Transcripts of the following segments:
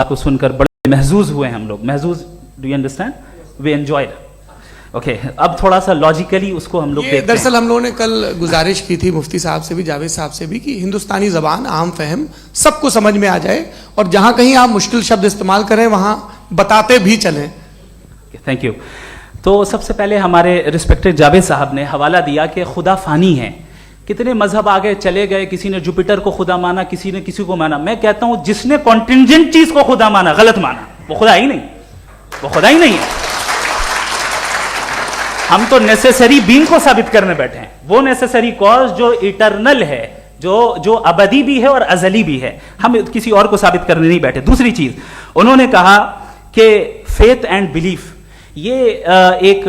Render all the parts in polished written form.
आपको सुनकर बड़े महजूज हुए हम लोग। महजूज, do you understand? We enjoyed. Okay, अब थोड़ा सा लॉजिकली उसको हम लोग देखते हैं। दरअसल हम लोगों ने कल गुजारिश की थी मुफ्ती साहब से भी, जावेद साहब से भी, कि हिंदुस्तानी ज़बान आम फहम सबको समझ में आ जाए और जहां कहीं आप मुश्किल शब्द इस्तेमाल करें वहां बताते भी चलें। Thank you. तो सबसे पहले हमारे रिस्पेक्टेड जावेद साहब ने हवाला दिया कि खुदा फानी है। कितने मजहब आगे चले गए, किसी ने जुपिटर को खुदा माना, किसी ने किसी को माना। मैं कहता हूं जिसने कॉन्टिंजेंट चीज को खुदा माना, गलत माना, वो खुदा ही नहीं, वो खुदा ही नहीं है। हम तो नेसेसरी बीइंग को साबित करने बैठे हैं, वो नेसेसरी कॉज जो इटरनल है, जो अबदी भी है और अजली भी है। हम किसी और को साबित करने नहीं बैठे। दूसरी चीज उन्होंने कहा कि फेथ एंड बिलीफ, ये एक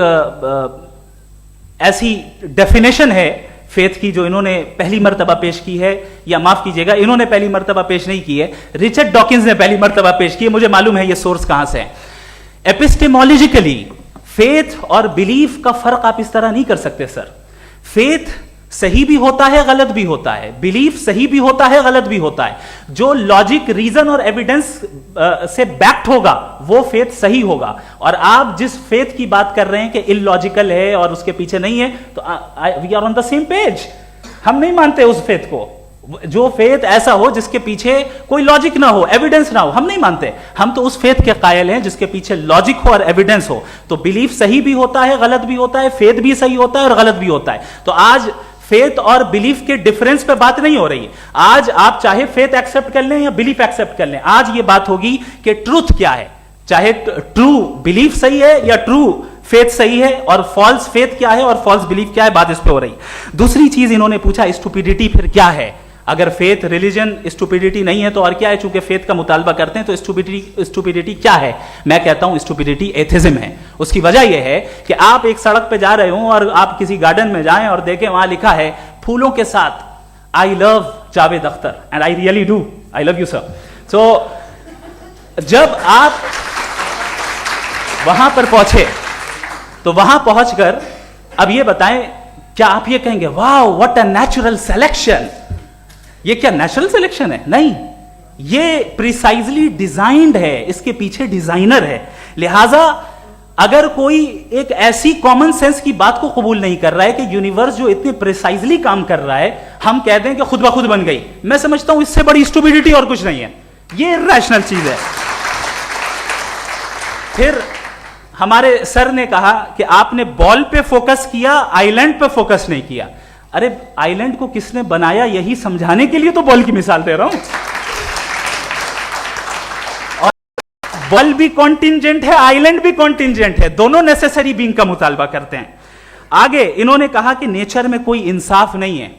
ऐसी डेफिनेशन है फेथ की जो इन्होंने पहली मर्तबा पेश की है, या माफ कीजिएगा इन्होंने पहली मर्तबा पेश नहीं की है, रिचर्ड डॉकिंस ने पहली मर्तबा पेश की है। मुझे मालूम है ये सोर्स कहां से है। एपिस्टेमोलॉजिकली फेथ और बिलीफ का फर्क आप इस तरह नहीं कर सकते सर। फेथ सही भी होता है, गलत भी होता है। बिलीफ सही भी होता है, गलत भी होता है। जो लॉजिक, रीजन और एविडेंस से बैक्ड होगा वो फेथ सही होगा। और आप जिस फेथ की बात कर रहे हैं कि इलॉजिकल है और उसके पीछे नहीं है, तो we are on the same page. हम नहीं मानते उस फेथ को। जो फेथ ऐसा हो जिसके पीछे कोई लॉजिक ना हो, एविडेंस ना हो, हम नहीं मानते। हम तो उस फेथ के कायल हैं जिसके पीछे लॉजिक हो और एविडेंस हो। तो बिलीफ सही भी होता है, गलत भी होता है, फेथ भी सही होता है और गलत भी होता है। तो आज फेथ और बिलीफ के डिफरेंस पे बात नहीं हो रही है। आज आप चाहे फेथ एक्सेप्ट कर लें या बिलीफ एक्सेप्ट कर लें, आज ये बात होगी कि ट्रूथ क्या है। चाहे ट्रू बिलीफ सही है या ट्रू फेथ सही है, और फॉल्स फेथ क्या है और फॉल्स बिलीफ क्या है, बात इस पे हो रही। दूसरी चीज इन्होंने पूछा, स्टुपिडिटी फिर क्या है? अगर फेथ, रिलीजन स्टुपिडिटी नहीं है तो और क्या है? चूंकि फेथ का मुतालबा करते हैं तो स्टुपिडिटी क्या है? मैं कहता हूं स्टुपिडिटी एथिज्म है। उसकी वजह यह है कि आप एक सड़क पे जा रहे हो और आप किसी गार्डन में जाएं और देखें वहां लिखा है फूलों के साथ, I love Javed Akhtar, and I really do, I love you sir. So जब आप वहां पर पहुंचे तो वहां पहुंचकर अब ये बताएं, क्या आप ये कहेंगे वाह व्हाट अ नेचुरल सिलेक्शन? ये क्या नेचुरल सिलेक्शन है? नहीं, ये प्रिसाइजली डिजाइंड है, इसके पीछे डिजाइनर है। लिहाजा अगर कोई एक ऐसी कॉमन सेंस की बात को कबूल नहीं कर रहा है कि यूनिवर्स जो इतने प्रिसाइजली काम कर रहा है, हम कह दें कि खुद ब खुद बन गई, मैं समझता हूं इससे बड़ी स्टुपिडिटी और कुछ नहीं है। ये इरैशनल चीज है। फिर हमारे सर ने कहा कि आपने बॉल पे फोकस किया, आइलैंड पे फोकस नहीं किया। अरे आइलैंड को किसने बनाया यही समझाने के लिए तो बॉल की मिसाल दे रहा हूं। और बॉल भी कॉन्टिंजेंट है, आइलैंड भी कॉन्टिंजेंट है, दोनों नेसेसरी बीइंग का मुतालबा करते हैं। आगे इन्होंने कहा कि नेचर में कोई इंसाफ नहीं है।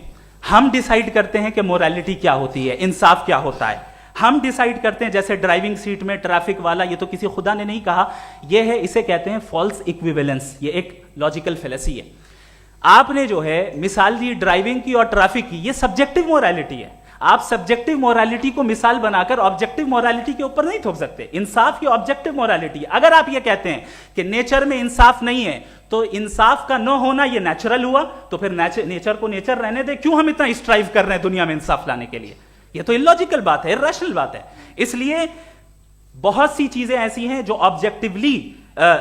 हम डिसाइड करते हैं कि मोरालिटी क्या होती है, इंसाफ क्या होता है। हम डिसाइड करते हैं, जैसे ड्राइविंग सीट में ट्रैफिक वाला, ये तो किसी खुदा ने नहीं कहा, ये है, इसे कहते हैं फॉल्स इक्विवेलेंस। ये एक लॉजिकल फेलेसी है। आपने जो है मिसाल दी ड्राइविंग की और ट्रैफिक की, ये सब्जेक्टिव मोरालिटी है। आप सब्जेक्टिव मोरालिटी को मिसाल बनाकर ऑब्जेक्टिव मोरालिटी के ऊपर नहीं थोप सकते। इंसाफ की ऑब्जेक्टिव मोरालिटी। अगर आप ये कहते हैं कि नेचर में इंसाफ नहीं है, तो इंसाफ का न होना ये नेचुरल हुआ, तो फिर नेचर को नेचर रहने दे। क्यों हम इतना स्ट्राइव कर रहे हैं दुनिया में इंसाफ लाने के लिए? ये तो इलॉजिकल बात है, इरैशनल बात है। इसलिए बहुत सी चीजें ऐसी हैं जो ऑब्जेक्टिवली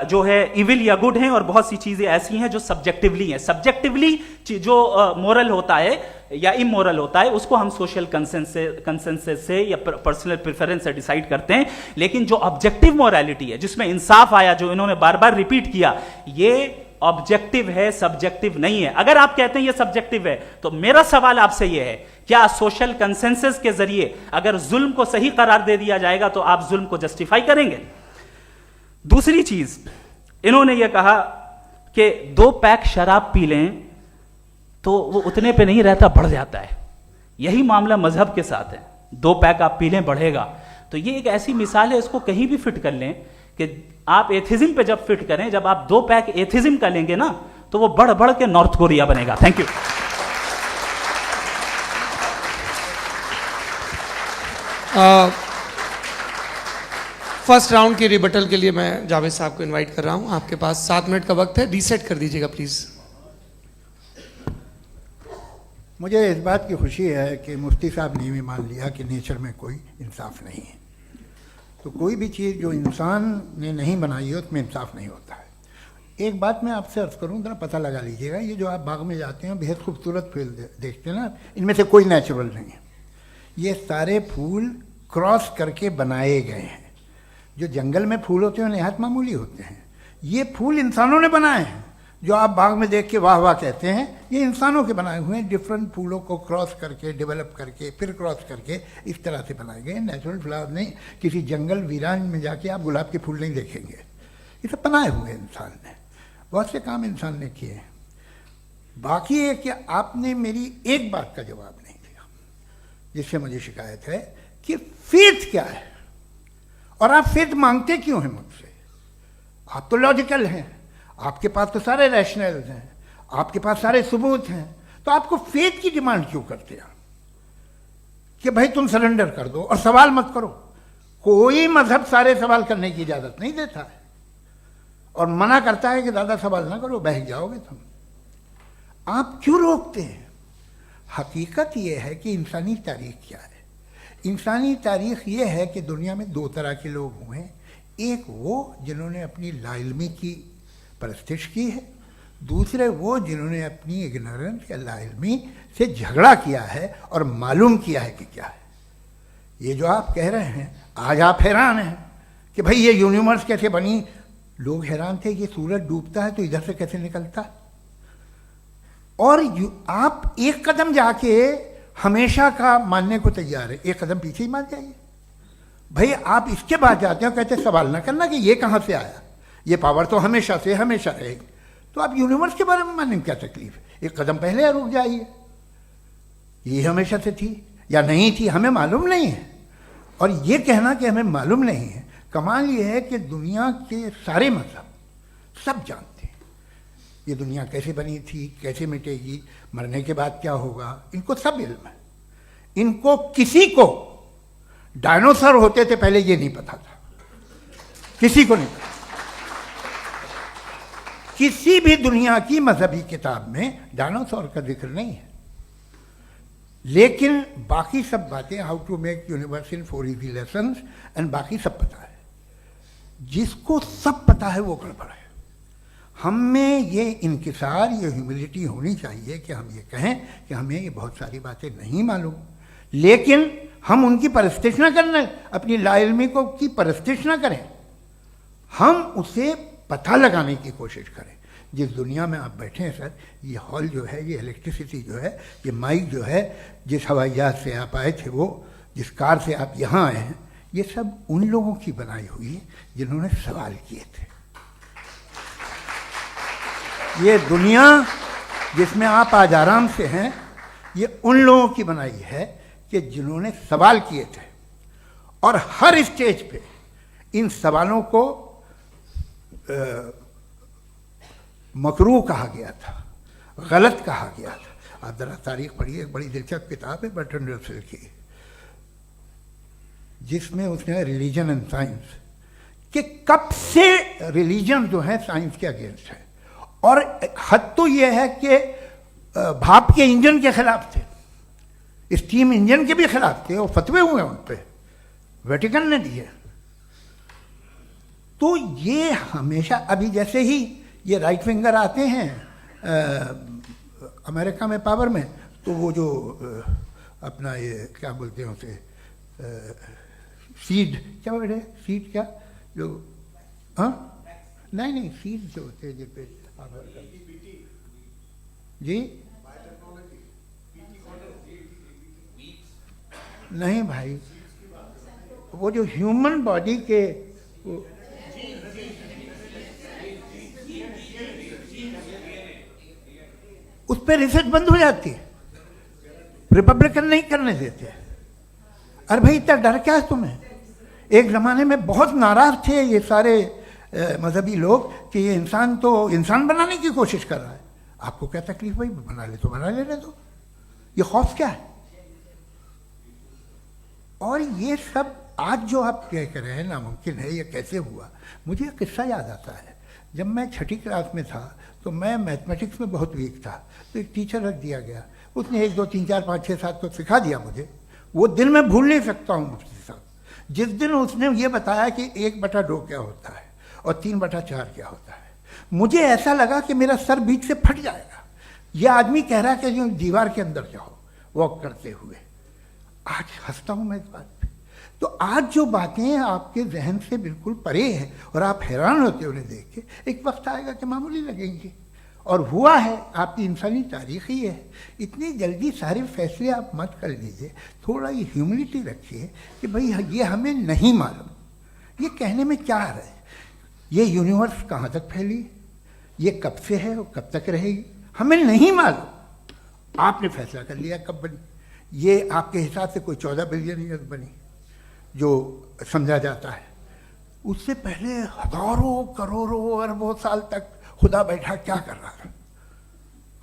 जो है इविल या गुड हैं, और बहुत सी चीजें ऐसी हैं जो सब्जेक्टिवली हैं। सब्जेक्टिवली जो मोरल होता है या इमोरल होता है, उसको हम सोशल कंसेंसस से या पर्सनल प्रेफरेंस से डिसाइड करते हैं। लेकिन जो ऑब्जेक्टिव मोरालिटी है, जिसमें इंसाफ आया, जो इन्होंने बार बार रिपीट किया, ये ऑब्जेक्टिव है, सब्जेक्टिव नहीं है। अगर आप कहते हैं ये सब्जेक्टिव है, तो मेरा सवाल आपसे ये है, क्या सोशल कंसेंसस के जरिए अगर जुल्म को सही करार दे दिया जाएगा तो आप जुल्म को जस्टिफाई करेंगे? दूसरी चीज इन्होंने यह कहा कि 2 पैक शराब पी लें तो वो उतने पे नहीं रहता, बढ़ जाता है। यही मामला मजहब के साथ है। 2 पैक आप पी लें, बढ़ेगा। तो ये एक ऐसी मिसाल है, इसको कहीं भी फिट कर लें कि आप एथिज्म पे जब फिट करें, जब आप 2 पैक एथिज्म का लेंगे ना, तो वो बढ़ बढ़ के नॉर्थ कोरिया बनेगा। Thank you. फर्स्ट राउंड की रिबटल के लिए मैं जावेद साहब को इनवाइट कर रहा हूं। आपके पास 7 मिनट का वक्त है, रीसेट कर दीजिएगा प्लीज। मुझे इस बात की खुशी है कि मुफ्ती साहब ने भी मान लिया कि नेचर में कोई इंसाफ नहीं है। तो कोई भी चीज़ जो इंसान ने नहीं बनाई है उसमें इंसाफ नहीं होता है। एक बात मैं आपसे अर्ज़ करूँ, जरा पता लगा लीजिएगा, ये जो आप बाग में जाते हैं बेहद खूबसूरत फूल देखते हैं ना, इनमें से कोई नेचुरल नहीं है। ये सारे फूल क्रॉस करके बनाए गए हैं। जो जंगल में फूल होते हैं नहायत मामूली होते हैं, ये फूल इंसानों ने बनाए हैं। जो आप बाग में देख के वाह वाह कहते हैं, ये इंसानों के बनाए हुए हैं। डिफरेंट फूलों को क्रॉस करके, डेवलप करके, फिर क्रॉस करके इस तरह से बनाए गए। नेचुरल फ्लावर नहीं। किसी जंगल वीरान में जाके आप गुलाब के फूल नहीं देखेंगे। ये सब बनाए हुए इंसान ने, बहुत से काम इंसान ने किए हैं। बाकी है कि आपने मेरी एक बात का जवाब नहीं दिया, जिससे मुझे शिकायत है कि फेथ क्या है और आप फेथ मांगते क्यों हैं मुझसे। आप तो लॉजिकल हैं, आपके पास तो सारे रैशनल्स हैं, आपके पास सारे सबूत हैं, तो आपको फेथ की डिमांड क्यों करते हैं कि भाई तुम सरेंडर कर दो और सवाल मत करो। कोई मजहब सारे सवाल करने की इजाजत नहीं देता है और मना करता है कि दादा सवाल ना करो, बह जाओगे तुम। आप क्यों रोकते हैं? हकीकत यह है कि इंसानी तारीख क्या है। इंसानी तारीख ये है कि दुनिया में दो तरह के लोग हुए हैं। एक वो जिन्होंने अपनी लाइल्मी की परस्तिश की है, दूसरे वो जिन्होंने अपनी इग्नोरेंस या लाइल्मी से झगड़ा किया है और मालूम किया है कि क्या है। ये जो आप कह रहे हैं, आज आप हैरान हैं कि भाई ये यूनिवर्स कैसे बनी। लोग हैरान थे कि सूरज डूबता है तो इधर से कैसे निकलता। और आप एक कदम जाके हमेशा का मानने को तैयार है, एक कदम पीछे ही मान जाइए। भाई आप इसके बाद जाते हो, कहते सवाल ना करना कि ये कहाँ से आया, ये पावर तो हमेशा से हमेशा रहेगी। तो आप यूनिवर्स के बारे में मानने में क्या तकलीफ है? एक कदम पहले रुक जाइए। ये हमेशा से थी या नहीं थी, हमें मालूम नहीं है। और ये कहना कि हमें मालूम नहीं है, कमाल ये है कि दुनिया के सारे मजहब सब जानते हैं ये दुनिया कैसे बनी थी, कैसे मिटेगी, मरने के बाद क्या होगा, इनको सब इल्म है। इनको किसी को डायनासोर होते थे पहले ये नहीं पता था, किसी को नहीं पता। किसी भी दुनिया की मजहबी किताब में डायनासोर का जिक्र नहीं है। लेकिन बाकी सब बातें, how to make universe in 4 easy lessons and बाकी सब पता है। जिसको सब पता है वो गड़बड़ है। हम में ये इंकिसार, ये ह्यूमिलिटी होनी चाहिए कि हम ये कहें कि हमें ये बहुत सारी बातें नहीं मालूम, लेकिन हम उनकी परस्तिश ना करें, अपनी लाइल्मी को की परस्तिश ना करें, हम उसे पता लगाने की कोशिश करें। जिस दुनिया में आप बैठे हैं सर, ये हॉल जो है, ये इलेक्ट्रिसिटी जो है, ये माइक जो है, जिस हवाई जहाज से आप आए थे, वो जिस कार से आप यहाँ आए हैं, ये सब उन लोगों की बनाई हुई है जिन्होंने सवाल किए थे। ये दुनिया जिसमें आप आज आराम से हैं, ये उन लोगों की बनाई है कि जिन्होंने सवाल किए थे। और हर स्टेज पे इन सवालों को मकरूह कहा गया था, गलत कहा गया था। आप जरा तारीख पढ़िए, एक बड़ी दिलचस्प किताब है बर्ट्रैंड रसेल की, जिसमें उसने रिलीजन एंड साइंस कि कब से रिलीजन जो है साइंस के अगेंस्ट है। और हद तो यह है कि भाप के इंजन के खिलाफ थे, स्टीम इंजन के भी खिलाफ थे, और फतवे हुए उन पर, वेटिकन ने दिए। तो ये हमेशा, अभी जैसे ही ये राइट फिंगर आते हैं अमेरिका में पावर में, तो वो जो अपना ये क्या बोलते हैं उसे, सीड क्या बोलते हैं, सीड क्या जो, हाँ नहीं सीड जो होते हैं जिन पे जी नहीं भाई, वो जो ह्यूमन बॉडी के उस पर रिसर्च बंद हो जाती है, रिपब्लिकन नहीं करने देते। अरे भाई इतना डर क्या है तुम्हें? एक ज़माने में बहुत नाराज थे ये सारे मजहबी लोग कि ये इंसान तो इंसान बनाने की कोशिश कर रहा है। आपको क्या तकलीफ भाई, बना ले तो बना लेने दो, ये खौफ क्या है? और ये सब आज जो आप कह रहे हैं नामुमकिन है, ये कैसे हुआ? मुझे एक किस्सा याद आता है। जब मैं 6ठी क्लास में था तो मैं मैथमेटिक्स में बहुत वीक था, तो एक टीचर रख दिया गया, उसने 1 2 3 4 5 6 7 को सिखा दिया मुझे। वो दिन मैं भूल नहीं सकता हूँ मुफ्ती साहब, जिस दिन उसने ये बताया कि 1/2 क्या होता है और 3/4 क्या होता है, मुझे ऐसा लगा कि मेरा सर बीच से फट जाएगा। ये आदमी कह रहा है कि जो दीवार के अंदर जाओ वॉक करते हुए। आज हंसता हूँ मैं इस बात पे। तो आज जो बातें आपके जहन से बिल्कुल परे हैं और आप हैरान होते हो उन्हें देख के, एक वक्त आएगा कि मामूली लगेंगे। और हुआ है, आपकी इंसानी तारीख ही है। इतनी जल्दी सारे फैसले आप मत कर लीजिए, थोड़ा ये ह्यूमिलिटी रखिए कि भाई ये हमें नहीं मालूम। ये कहने में क्या है, ये यूनिवर्स कहाँ तक फैली, ये कब से है और कब तक रहेगी, हमें नहीं मालूम। आपने फैसला कर लिया कब बनी। ये आपके हिसाब से कोई 14 बिलियन ईयर बनी जो समझा जाता है। उससे पहले हजारों करोड़ों अरबों साल तक खुदा बैठा क्या कर रहा था?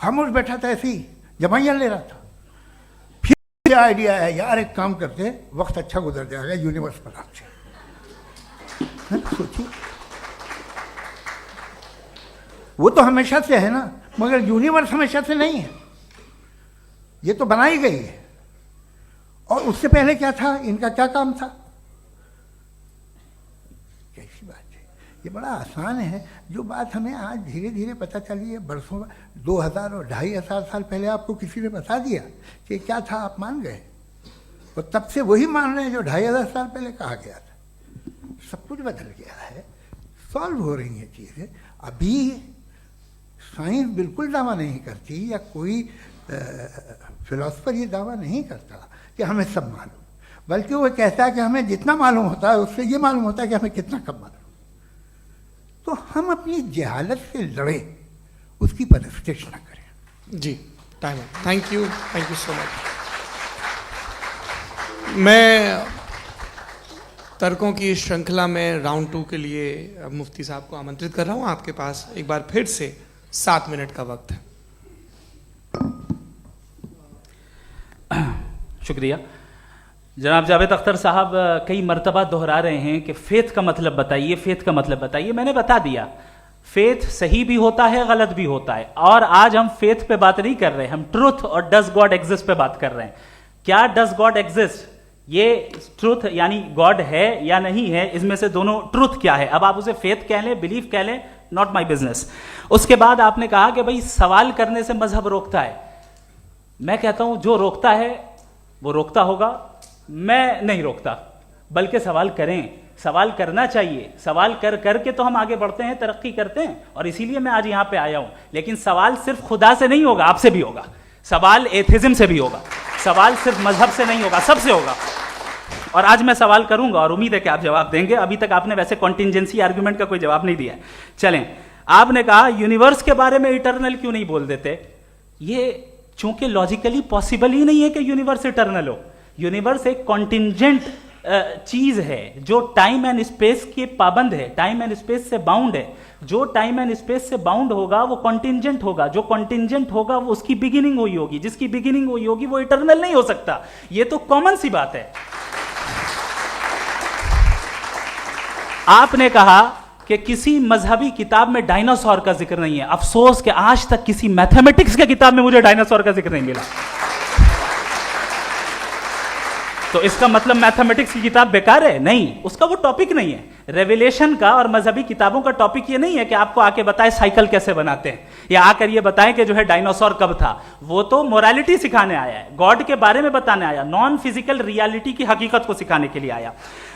खामोश बैठा था, ऐसे ही जमाइयाँ ले रहा था। फिर आइडिया है, यार एक काम करते, वक्त अच्छा गुजर जाएगा, यूनिवर्स पर आपसे सोचिए। वो तो हमेशा से है ना, मगर यूनिवर्स हमेशा से नहीं है, ये तो बनाई गई है। और उससे पहले क्या था, इनका क्या काम था? कैसी बात है, ये बड़ा आसान है। जो बात हमें आज धीरे धीरे पता चली है, बरसों 2000 और 2500 साल पहले आपको किसी ने बता दिया कि क्या था, आप मान गए और तब से वही मान रहे हैं जो 2500 साल पहले कहा गया था। सब कुछ बदल गया है, सॉल्व हो रही हैं चीज़ें। अभी साइंस बिल्कुल दावा नहीं करती, या कोई फिलोसफर ये दावा नहीं करता कि हमें सब मालूम, बल्कि वो कहता है कि हमें जितना मालूम होता है उससे ये मालूम होता है कि हमें कितना कम मालूम। तो हम अपनी जहालत से लड़े, उसकी परस्तिश न करें। जी, time. Thank you so much. मैं तर्कों की इस श्रृंखला में राउंड 2 के लिए मुफ्ती साहब को आमंत्रित कर रहा हूँ। आपके पास एक बार फिर से 7 मिनट का वक्त है। शुक्रिया। जनाब जावेद अख्तर साहब कई मर्तबा दोहरा रहे हैं कि फेथ का मतलब बताइए, फेथ का मतलब बताइए। मैंने बता दिया, फेथ सही भी होता है, गलत भी होता है। और आज हम फेथ पे बात नहीं कर रहे, हम ट्रुथ और डज गॉड एग्जिस्ट पे बात कर रहे हैं। क्या डज गॉड एग्जिस्ट, ये ट्रुथ यानी गॉड है या नहीं है, इसमें से दोनों ट्रुथ क्या है। अब आप उसे फेथ कह लें, बिलीफ कह लें, नॉट माई बिजनेस। उसके बाद आपने कहा कि भाई सवाल करने से मजहब रोकता है। मैं कहता हूं जो रोकता है वो रोकता होगा, मैं नहीं रोकता। बल्कि सवाल करें, सवाल करना चाहिए। सवाल कर करके तो हम आगे बढ़ते हैं, तरक्की करते हैं, और इसीलिए मैं आज यहां पे आया हूं। लेकिन सवाल सिर्फ खुदा से नहीं होगा, आपसे भी होगा। सवाल एथिज्म से भी होगा, सवाल सिर्फ मजहब से नहीं होगा, सबसे होगा। और आज मैं सवाल करूंगा और उम्मीद है कि आप जवाब देंगे। अभी तक आपने वैसे कॉन्टिंजेंसी आर्ग्यूमेंट का कोई जवाब नहीं दिया। चलें, आपने कहा यूनिवर्स के बारे में इटर्नल क्यों नहीं बोल देते। ये चूंकि लॉजिकली पॉसिबल ही नहीं है कि यूनिवर्स इटर्नल हो। यूनिवर्स एक कॉन्टिंजेंट चीज है जो टाइम एंड स्पेस के पाबंद है, टाइम एंड स्पेस से बाउंड है। जो टाइम एंड स्पेस से बाउंड होगा वो कॉन्टिंजेंट होगा, जो कॉन्टिंजेंट होगा वो उसकी बिगिनिंग हुई होगी, जिसकी बिगिनिंग हुई होगी वो इटर्नल नहीं हो सकता। ये तो कॉमन सी बात है। आपने कहा कि किसी मजहबी किताब में डायनासोर का जिक्र नहीं है। अफसोस कि आज तक किसी मैथमेटिक्स के किताब में मुझे डायनासोर का जिक्र नहीं मिला। तो इसका मतलब मैथमेटिक्स की किताब बेकार है? नहीं, उसका वो टॉपिक नहीं है। रेवलेशन का और मजहबी किताबों का टॉपिक ये नहीं है कि आपको आके बताए साइकिल कैसे बनाते हैं, या आकर ये बताएं कि जो है डायनासोर कब था। वो तो मोरालिटी सिखाने आया है, गॉड के बारे में बताने आया, नॉन फिजिकल रियलिटी की हकीकत को सिखाने के लिए आया।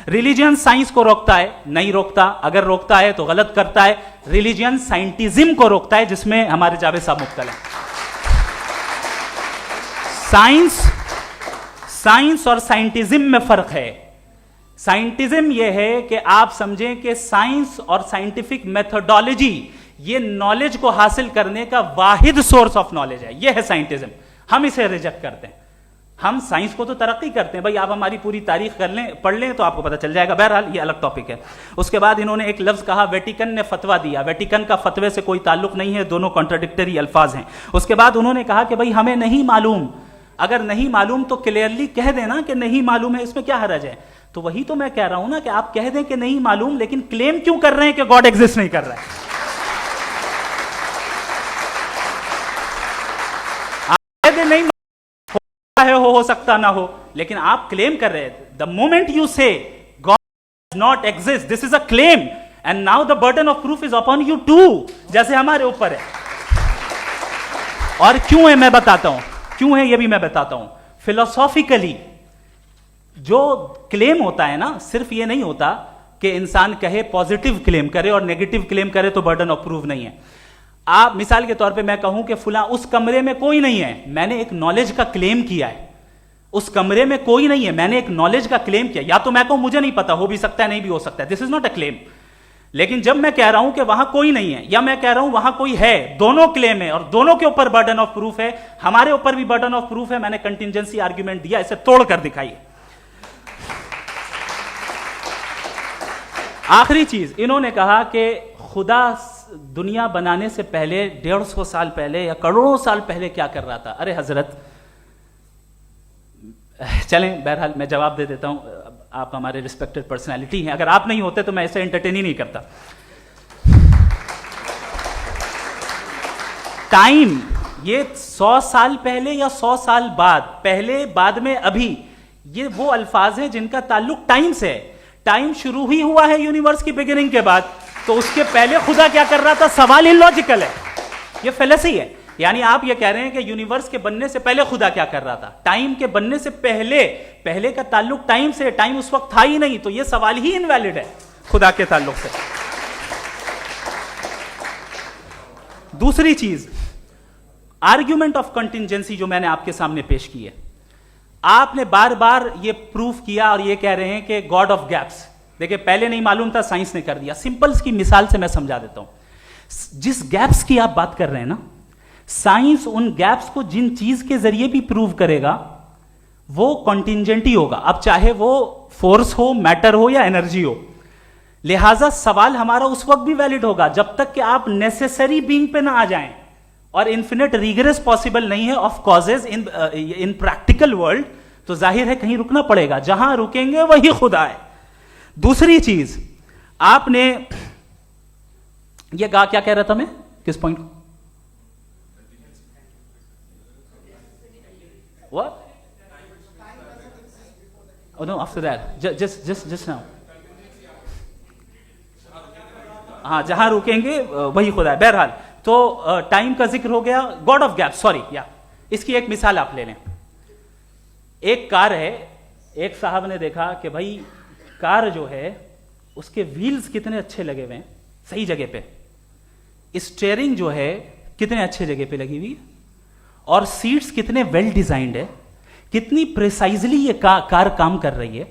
रिलीजियन साइंस को रोकता है? नहीं रोकता। अगर रोकता है तो गलत करता है। रिलीजियन साइंटिज्म को रोकता है, जिसमें हमारे जावेद साहब मुब्तला हैं। साइंस और साइंटिज्म में फर्क है। साइंटिज्म यह है कि आप समझें कि साइंस और साइंटिफिक मेथोडोलॉजी ये नॉलेज को हासिल करने का वाहिद सोर्स ऑफ नॉलेज है। यह है साइंटिज्म। हम इसे रिजेक्ट करते हैं। हम साइंस को तो तरक्की करते हैं। भाई आप हमारी पूरी तारीख कर लें, पढ़ लें तो आपको पता चल जाएगा। बहरहाल ये अलग टॉपिक है। उसके बाद इन्होंने एक लफ्ज कहा, वेटिकन ने फतवा दिया। वेटिकन का फतवे से कोई ताल्लुक नहीं है, दोनों कॉन्ट्राडिक्टरी अल्फाज हैं। उसके बाद उन्होंने कहा कि भाई हमें नहीं मालूम। अगर नहीं मालूम तो क्लियरली कह देना कि नहीं मालूम है, इसमें क्या हरज है। तो वही तो मैं कह रहा हूं ना कि आप कह दें कि नहीं मालूम, लेकिन क्लेम क्यों कर रहे हैं कि गॉड एग्जिस्ट नहीं कर रहा है। आप कह दें नहीं है, हो सकता ना हो, लेकिन आप क्लेम कर रहे हैं। The moment you say not exist, this is a claim and now the burden of proof is upon you to, जैसे हमारे ऊपर है। और क्यों है मैं बताता हूं, क्यों है ये भी मैं बताता हूं। फिलोसॉफिकली जो क्लेम होता है ना, सिर्फ ये नहीं होता कि इंसान कहे पॉजिटिव क्लेम करे और नेगेटिव क्लेम करे तो बर्डन ऑफ प्रूफ नहीं है। आप मिसाल के तौर पे मैं कहूं कि फुला उस कमरे में कोई नहीं है, मैंने एक नॉलेज का क्लेम किया है। उस कमरे में कोई नहीं है, मैंने एक नॉलेज का क्लेम किया। या तो मैं कहूं मुझे नहीं पता, हो भी सकता है नहीं भी हो सकता है, this is not a claim. लेकिन जब मैं कह रहा हूं कि वहां कोई नहीं है या मैं कह रहा हूं वहां कोई है, दोनों क्लेम है और दोनों के ऊपर बर्डन ऑफ प्रूफ है। हमारे ऊपर भी बर्डन ऑफ प्रूफ है, मैंने कंटिजेंसी आर्ग्यूमेंट दिया, इसे तोड़कर दिखाइए। आखिरी चीज, इन्होंने कहा कि खुदा दुनिया बनाने से पहले 150 साल पहले या करोड़ों साल पहले क्या कर रहा था। अरे हजरत, चलें बहरहाल मैं जवाब दे देता हूं, आप हमारे रिस्पेक्टेड पर्सनालिटी हैं, अगर आप नहीं होते तो मैं ऐसे एंटरटेन ही नहीं करता। टाइम, ये 100 साल पहले या 100 साल बाद, पहले बाद में अभी, ये वो अल्फाज हैं जिनका ताल्लुक टाइम से है। टाइम शुरू ही हुआ है यूनिवर्स की बिगिनिंग के बाद, तो उसके पहले खुदा क्या कर रहा था, सवाल इलॉजिकल है, ये फेलेसी है। यानी आप ये कह रहे हैं कि यूनिवर्स के बनने से पहले खुदा क्या कर रहा था, टाइम के बनने से पहले, पहले का ताल्लुक टाइम से, टाइम उस वक्त था ही नहीं, तो ये सवाल ही इनवैलिड है खुदा के ताल्लुक से। दूसरी चीज, आर्ग्यूमेंट ऑफ कंटिजेंसी जो मैंने आपके सामने पेश की है, आपने बार बार ये प्रूफ किया और ये कह रहे हैं कि गॉड ऑफ गैप्स। देखिए पहले नहीं मालूम था, साइंस ने कर दिया। सिंपल की मिसाल से मैं समझा देता हूं। जिस गैप्स की आप बात कर रहे हैं ना, साइंस उन गैप्स को जिन चीज के जरिए भी प्रूव करेगा वो कॉन्टिजेंट ही होगा, अब चाहे वो फोर्स हो, मैटर हो या एनर्जी हो। लिहाजा सवाल हमारा उस वक्त भी वैलिड होगा जब तक कि आप नेसेसरी बीइंग पे ना आ जाएं, और इन्फिनिट रिग्रेस पॉसिबल नहीं है of causes in practical world, तो जाहिर है कहीं रुकना पड़ेगा, जहां रुकेंगे वही खुदा है। दूसरी चीज, आपने ये कहा, क्या कह रहा था मैं, किस पॉइंट को? What? Oh no, after that, just now. हाँ, जहां रुकेंगे वही खुदा है। बहरहाल, तो टाइम का जिक्र हो गया, गॉड ऑफ गैप, सॉरी, या इसकी एक मिसाल आप ले लें। एक कार है, एक साहब ने देखा कि भाई कार जो है उसके व्हील्स कितने अच्छे लगे हुए हैं, सही जगह पे, स्टीयरिंग जो है कितने अच्छे जगह पे लगी हुई है, और सीट्स कितने वेल डिजाइंड है, कितनी प्रिसाइजली ये कार काम कर रही है,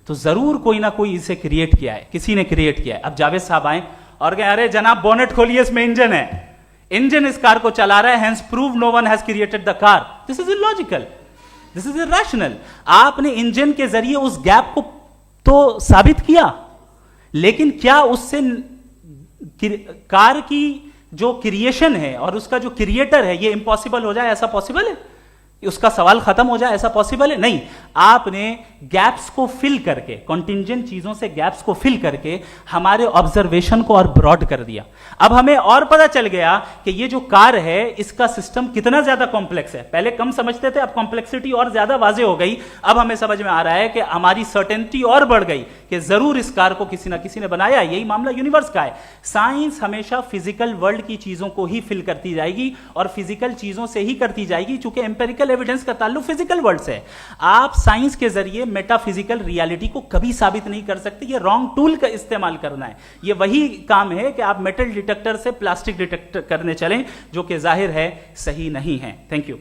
तो जरूर कोई ना कोई इसे क्रिएट किया है, किसी ने क्रिएट किया है। अब जावेद साहब आए और कहे अरे जनाब बोनेट खोलिए, इसमें इंजन है, इंजन इस कार को चला रहा है, hence prove no one has created the car. This is illogical, this is irrational. आपने इंजन के जरिए उस गैप को तो साबित किया, लेकिन क्या उससे कार की जो क्रिएशन है और उसका जो क्रिएटर है ये इम्पॉसिबल हो जाए, ऐसा पॉसिबल है? उसका सवाल खत्म हो जाए, ऐसा पॉसिबल है? नहीं। आपने गैप्स को फिल करके, कॉन्टिजेंट चीजों से गैप्स को फिल करके हमारे ऑब्जर्वेशन को और ब्रॉड कर दिया। अब हमें और पता चल गया कि ये जो कार है इसका सिस्टम कितना ज्यादा कॉम्प्लेक्स है। पहले कम समझते थे, अब कॉम्प्लेक्सिटी और ज्यादा वाजे हो गई। अब हमें समझ में आ रहा है कि हमारी सर्टेनिटी और बढ़ गई कि जरूर इस कार को किसी ना किसी ने बनाया। यही मामला यूनिवर्स का है। साइंस हमेशा फिजिकल वर्ल्ड की चीजों को ही फिल करती जाएगी और फिजिकल चीजों से ही करती जाएगी, चूंकि एम्पेरिकल एविडेंस का ताल्लुक फिजिकल वर्ल्ड से है। आप साइंस के जरिए मेटाफिजिकल रियलिटी को कभी साबित नहीं कर सकते। ये रॉन्ग टूल का इस्तेमाल करना है। ये वही काम है कि आप मेटल डिटेक्टर से प्लास्टिक डिटेक्टर करने चलें, जो कि जाहिर है सही नहीं है। Thank you.